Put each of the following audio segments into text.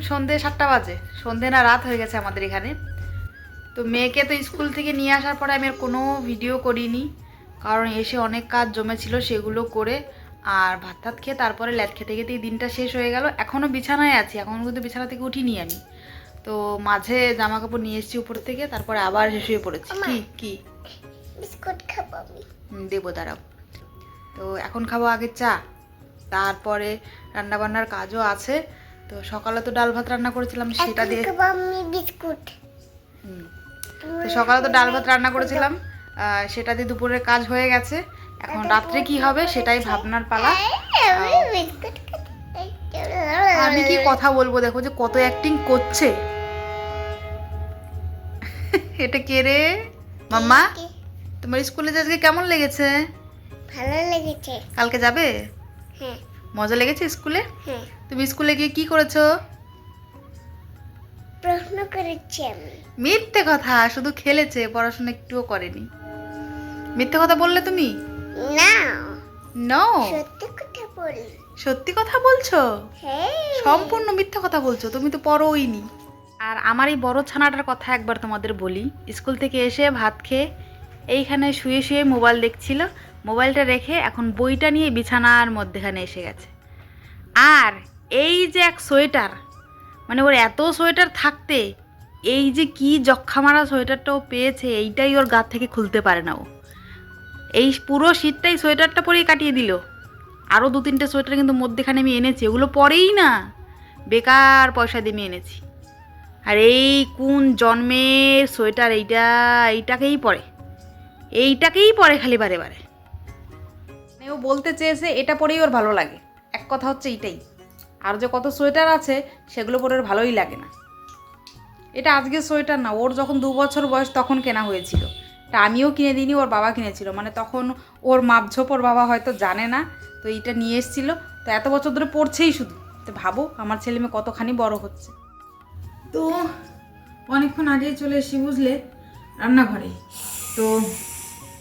সন্ধে 7টা বাজে, সন্ধে না রাত হয়ে গেছে আমাদের এখানে। তো মেয়েকে তো স্কুল থেকে নিয়ে আসার পরে আমি আর কোনো ভিডিও করিনি, কারণ এসে অনেক কাজ জমেছিল, সেগুলো করে আর ভাত টাত খেয়ে তারপরে ল্যাদ খেতে খেতেই দিনটা শেষ হয়ে গেল। এখনও বিছানায় আছি, এখনও কিন্তু বিছানা থেকে উঠিনি আমি। তো মাঝে জামা কাপড় নিয়ে এসেছি উপর থেকে, তারপরে আবার শুয়ে পড়েছি। কি কি বিস্কুট খাবো আমি। দেবো, দাঁড়াও। তো এখন খাবো আগে চা, তারপরে রান্নাবান্নার কাজও আছে। তো সকালে তো ডাল ভাত রান্না করেছিলাম, সেটা দিয়ে খাবো আমি বিস্কুট। তো সকালে তো ডাল ভাত রান্না করেছিলাম, সেটা দিয়ে দুপুরের কাজ হয়ে গেছে। এখন রাত্রে কি হবে সেটাই ভাবনার পালা। আমি বিস্কুট খেতে। আমি কি কথা বলবো, দেখো যে কত অ্যাক্টিং করছে। এটা কে রে মাম্মা? তোমার স্কুলে আজকে কেমন লেগেছে? ভালো লেগেছে। কালকে যাবে? হ্যাঁ মজা লেগেছে স্কুলে? হ্যাঁ। তুমি স্কুলে গিয়ে কি করেছো? প্রশ্ন করেছি আমি। মিথ্যে কথা, শুধু খেলেছে, পড়াশোনা একটুও করেনি। মিথ্যে কথা বললে তুমি? না, নো, সত্যি কথা বলি। সত্যি কথা বলছো? হ্যাঁ। সম্পূর্ণ মিথ্যা কথা বলছো, তুমি তো পড়োইনি। আর আমার এই বড় ছানাটার কথা একবার তোমাদের বলি। স্কুল থেকে এসে ভাত খেয়ে এইখানে শুয়ে শুয়ে মোবাইল দেখছিল, মোবাইলটা রেখে এখন বইটা নিয়ে বিছানার মধ্যেখানে এসে গেছে। আর এই যে এক সোয়েটার, মানে ওর এত সোয়েটার থাকতে এই যে কি যক্ষা মারা সোয়েটারটা ও পেয়েছে, এইটাই ওর গা থেকে খুলতে পারে না ও। এই পুরো শীতটাই সোয়েটারটা পরেই কাটিয়ে দিল। আরও 2-3টে সোয়েটার কিন্তু মধ্যেখানে আমি এনেছি, ওগুলো পরেই না, বেকার পয়সা দিয়ে আমি এনেছি। আর এই কোন জন্মের সোয়েটার, এইটাকেই পরে খালি বারে বারে। ও বলতে চেয়েছে এটা পরেই ওর ভালো লাগে, এক কথা হচ্ছে এইটাই। আর যে কত সোয়েটার আছে সেগুলো পরে ওর ভালোই লাগে না। এটা আজকের সোয়েটার না, ওর যখন 2 বছর বয়স তখন কেনা হয়েছিল। এটা আমিও কিনে দিইনি, ওর বাবা কিনেছিল, মানে তখন ওর মাপঝোপ ওর বাবা হয়তো জানে না, তো এইটা নিয়ে এসেছিলো। তো এত বছর ধরে পড়ছেই শুধু। তো ভাবো আমার ছেলে মেয়ে কতখানি বড় হচ্ছে। তো অনেকক্ষণ আগেই চলে এসেছি বুঝলে রান্নাঘরে। তো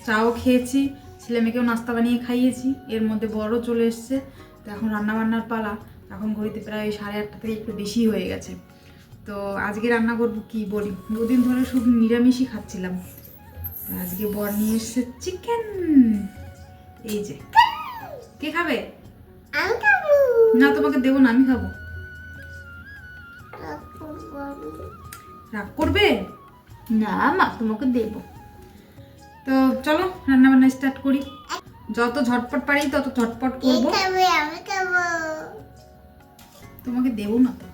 চাও খেয়েছি, ছেলে মেয়েকেও নাস্তা বানিয়ে খাইয়েছি, এর মধ্যে বড় চলে এসছে। তো এখন রান্নাবান্নার পালা। এখন ঘড়িতে প্রায় 8:30 থেকে একটু বেশি হয়ে গেছে। তো আজকে রান্না করবো কি বলি, 2 দিন ধরে শুধু নিরামিষই খাচ্ছিলাম। আজকে বর নিয়ে এসছে চিকেন। এই যে, কে খাবে? আমি খাবো। না তোমাকে দেবো না, আমি খাবো। রাগ করবে না মা, তোমাকে দেবো। তো চলো রান্না বান্না স্টার্ট করি। যত ঝটপট পারি তত ঝটপট করবো। আমি খাবো। তোমাকে দেবো না তো।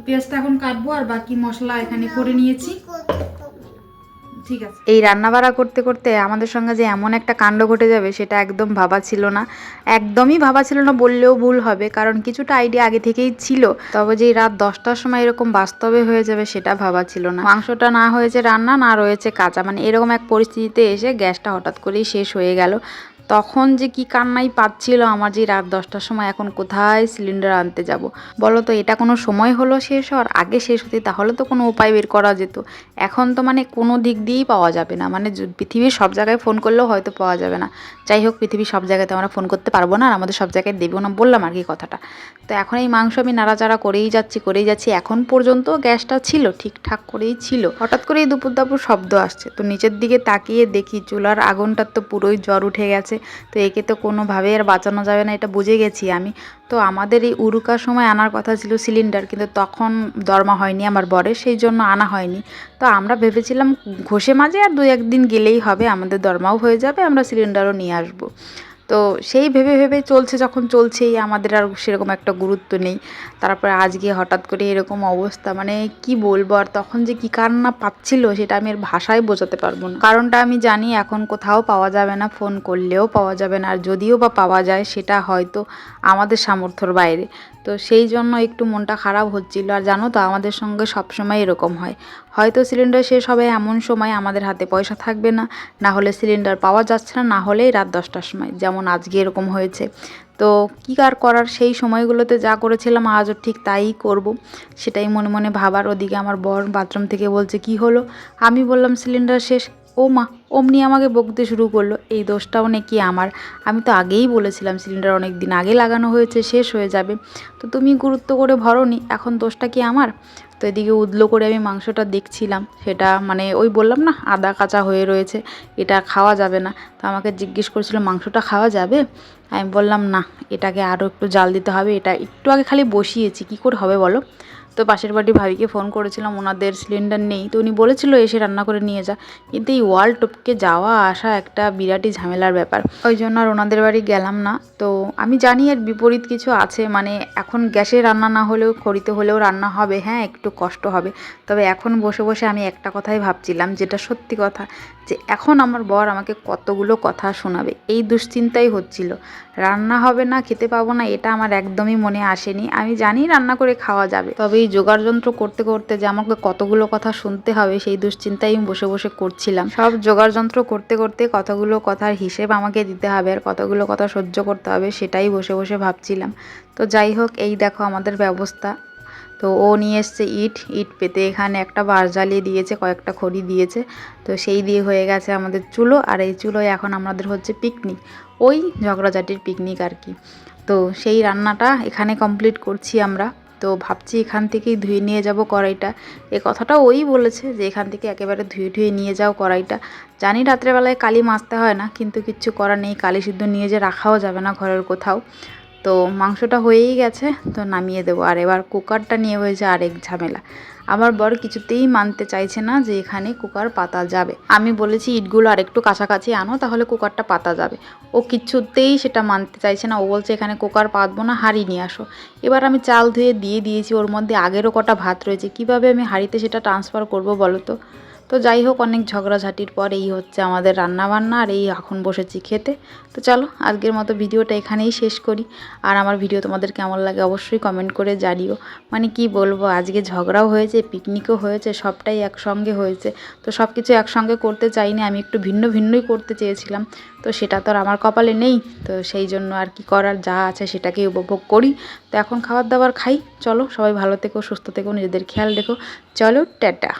পেঁয়াজটা এখন কাটবো, আর বাকি মশলা এখানে করে নিয়েছি। ঠিক আছে। এই রান্নাবাড়া করতে করতে আমাদের সঙ্গে যে এমন একটা কাণ্ড ঘটে যাবে সেটা একদম ভাবা ছিল না, একদমই ভাবা ছিল না বললেও ভুল হবে, কারণ কিছুটা আইডিয়া আগে থেকেই ছিল। তবে যে রাত 10টার সময় এরকম বাস্তবে হয়ে যাবে সেটা ভাবা ছিল না। মাংসটা না হয়েছে রান্না, না রয়েছে কাঁচা, মানে এরকম এক পরিস্থিতিতে এসে গ্যাসটা হঠাৎ করেই শেষ হয়ে গেল। তখন যে কি কান্নাই পাচ্ছিল আমার, যে রাত 10টার সময় এখন কোথায় সিলিন্ডার আনতে যাব বলো তো? এটা কোনো সময় হলো শেষ হওয়ার? আগে শেষ হতে তাহলে তো কোনো উপায় বের করা যেত। এখন তো মানে কোনো দিক দিয়েই পাওয়া যাবে না, মানে পৃথিবীর সব জায়গায় ফোন করলেও হয়তো পাওয়া যাবে না। যাই হোক, পৃথিবীর সব জায়গাতে আমরা ফোন করতে পারবো না, আর আমাদের সব জায়গায় দেবো না, বললাম আর কি কথাটা। তো এখন এই মাংস আমি নাড়াচাড়া করেই যাচ্ছি। এখন পর্যন্ত গ্যাসটা ছিল, ঠিকঠাক করেই ছিল। হঠাৎ করেই দুপুর দাপুর শব্দ আসছে, তো নিচের দিকে তাকিয়ে দেখি চুলার আগুনটার তো পুরোই জ্বর উঠে গেছে। তো একে তো কোনোভাবে আর বাঁচানো যাবে না, এটা বুঝে গেছি আমি। তো আমাদের এই উরুকার সময় আনার কথা ছিল সিলিন্ডার, কিন্তু তখন দরমা হয়নি আমার বরের, সেই জন্য আনা হয়নি। তো আমরা ভেবেছিলাম ঘষে মাজে আর 2-1 দিন গেলেই হবে, আমাদের দরমাও হয়ে যাবে, আমরা সিলিন্ডারও নিয়ে আসবো। তো সেই ভেবে ভেবে চলছে, যখন চলছেই আমাদের আর সেরকম একটা গুরুত্ব নেই। তারপরে আজকে হঠাৎ করে এরকম অবস্থা, মানে কি বলবো আর, তখন যে কি কান্না পাচ্ছিল সেটা আমি আর ভাষায় বোঝাতে পারবো না। কারণটা আমি জানি, এখন কোথাও পাওয়া যাবে না, ফোন করলেও পাওয়া যাবে না, আর যদিও বা পাওয়া যায় সেটা হয়তো আমাদের সামর্থ্যর বাইরে। তো সেই জন্য একটু মনটা খারাপ হচ্ছিল। আর জানো তো আমাদের সঙ্গে সবসময় এরকম হয়, হয়তো সিলিন্ডার শেষ হবে এমন সময় আমাদের হাতে পয়সা থাকবে না, না হলে সিলিন্ডার পাওয়া যাচ্ছে না, না হলেই রাত 10টার সময়, যেমন আজকে এরকম হয়েছে। তো কী আর করার, সেই সময়গুলোতে যা করেছিলাম আজও ঠিক তাই করব, সেটাই মনে মনে ভাবার। ওদিকে আমার বর বাথরুম থেকে বলছে কি হলো, আমি বললাম সিলিন্ডার শেষ। ও মা, ও অমনি আমাকে বকতে শুরু করলো, এই দোষটাও নাকি আমার। আমি তো আগেই বলেছিলাম সিলিন্ডার অনেক দিন আগে লাগানো হয়েছে, শেষ হয়ে যাবে, তো তুমি গুরুত্ব করে ভরোনি, এখন দোষটা কি আমার? তো এদিকে উদলো করে আমি মাংসটা দেখছিলাম, সেটা মানে ওই বললাম না আদা কাঁচা হয়ে রয়েছে, এটা খাওয়া যাবে না। তো আমাকে জিজ্ঞেস করছিল মাংসটা খাওয়া যাবে, আমি বললাম না, এটাকে আরও একটু জাল দিতে হবে, এটা একটু আগে খালি বসিয়েছি, কী করে হবে বলো। তো পাশের বাড়ি ভাবিকে ফোন করেছিলাম, ওনাদের সিলিন্ডার নেই, তো উনি বলেছিল এসে রান্না করে নিয়ে যা, কিন্তু এই ওয়াল টপকে যাওয়া আসা একটা বিরাটই ঝামেলার ব্যাপার, ওই জন্য আর ওনাদের বাড়ি গেলাম না। তো আমি জানি এর বিপরীত কিছু আছে, মানে এখন গ্যাসে রান্না না হলেও খড়িতে হলেও রান্না হবে, হ্যাঁ একটু কষ্ট হবে, তবে এখন বসে বসে আমি একটা কথাই ভাবছিলাম, যেটা সত্যি কথা, যে এখন আমার বর আমাকে কতগুলো কথা শোনাবে, এই দুশ্চিন্তাই হচ্ছিল। রান্না হবে না, খেতে পাবো না, এটা আমার একদমই মনে আসেনি। আমি জানি রান্না করে খাওয়া যাবে, তবে এই জোগাড় যন্ত্র করতে করতে যে আমাকে কতগুলো কথা শুনতে হবে সেই দুশ্চিন্তাই আমি বসে বসে করছিলাম। সব জোগাড় যন্ত্র করতে করতে কতগুলো কথার হিসেব আমাকে দিতে হবে আর কতগুলো কথা সহ্য করতে হবে সেটাই বসে বসে ভাবছিলাম। তো যাই হোক, এই দেখো আমাদের ব্যবস্থা। তো ও নিয়ে এসছে ইট পেতে এখানে একটা বাঁশ জ্বালিয়ে দিয়েছে, কয়েকটা খড়ি দিয়েছে, তো সেই দিয়ে হয়ে গেছে আমাদের চুলো। আর এই চুলোয় এখন আমাদের হচ্ছে পিকনিক, ওই ঝগড়াঝাটির পিকনিক আর কি। তো সেই রান্নাটা এখানে কমপ্লিট করছি আমরা। তো ভাবছি এখান থেকেই ধুয়ে নিয়ে যাব কড়াইটা, এ কথাটা ওই বলেছে যে এখান থেকে একেবারে ধুয়ে নিয়ে যাও কড়াইটা। জানি রাত্রেবেলায় কালি মাজতে হয় না, কিন্তু কিচ্ছু করার নেই, কালি সিদ্ধ নিয়ে যে রাখাও যাবে না ঘরের কোথাও। তো মাংসটা হয়েই গেছে, তো নামিয়ে দেবো। আর এবার কুকারটা নিয়ে হয়েছে আরেক ঝামেলা, আমার বর কিছুতেই মানতে চাইছে না যে এখানে কুকার পাতা যাবে। আমি বলেছি ইটগুলো আরেকটু কাছাকাছি আনো, তাহলে কুকারটা পাতা যাবে, ও কিছুতেই সেটা মানতে চাইছে না। ও বলছে এখানে কুকার পাতবো না, হাঁড়ি নিয়ে আসো। এবার আমি চাল ধুয়ে দিয়ে দিয়েছি, ওর মধ্যে আগেরও কটা ভাত রয়েছে, কিভাবে আমি হাঁড়িতে সেটা ট্রান্সফার করবো বলো তো। তো যাই হোক, অনেক ঝগড়াঝাটির পর এই হচ্ছে আমাদের রান্নাবান্না, আর এই এখন বসেছি খেতে। তো চলো আজকের মতো ভিডিওটা এখানেই শেষ করি। আর আমার ভিডিও তোমাদের কেমন লাগে অবশ্যই কমেন্ট করে জানিও। মানে কি বলবো, আজকে ঝগড়াও হয়েছে, পিকনিকও হয়েছে, সবটাই একসঙ্গে হয়েছে। তো সব কিছু একসঙ্গে করতে চাইনি, আমি একটু ভিন্নই করতে চেয়েছিলাম, তো সেটা তো আর আমার কপালে নেই। তো সেই জন্য আর কি করার, যা আছে সেটাকেই উপভোগ করি। তো এখন খাবার দাবার খাই। চলো সবাই ভালো থেকো, সুস্থ থেকো, নিজেদের খেয়াল রেখো। চলো টাটা।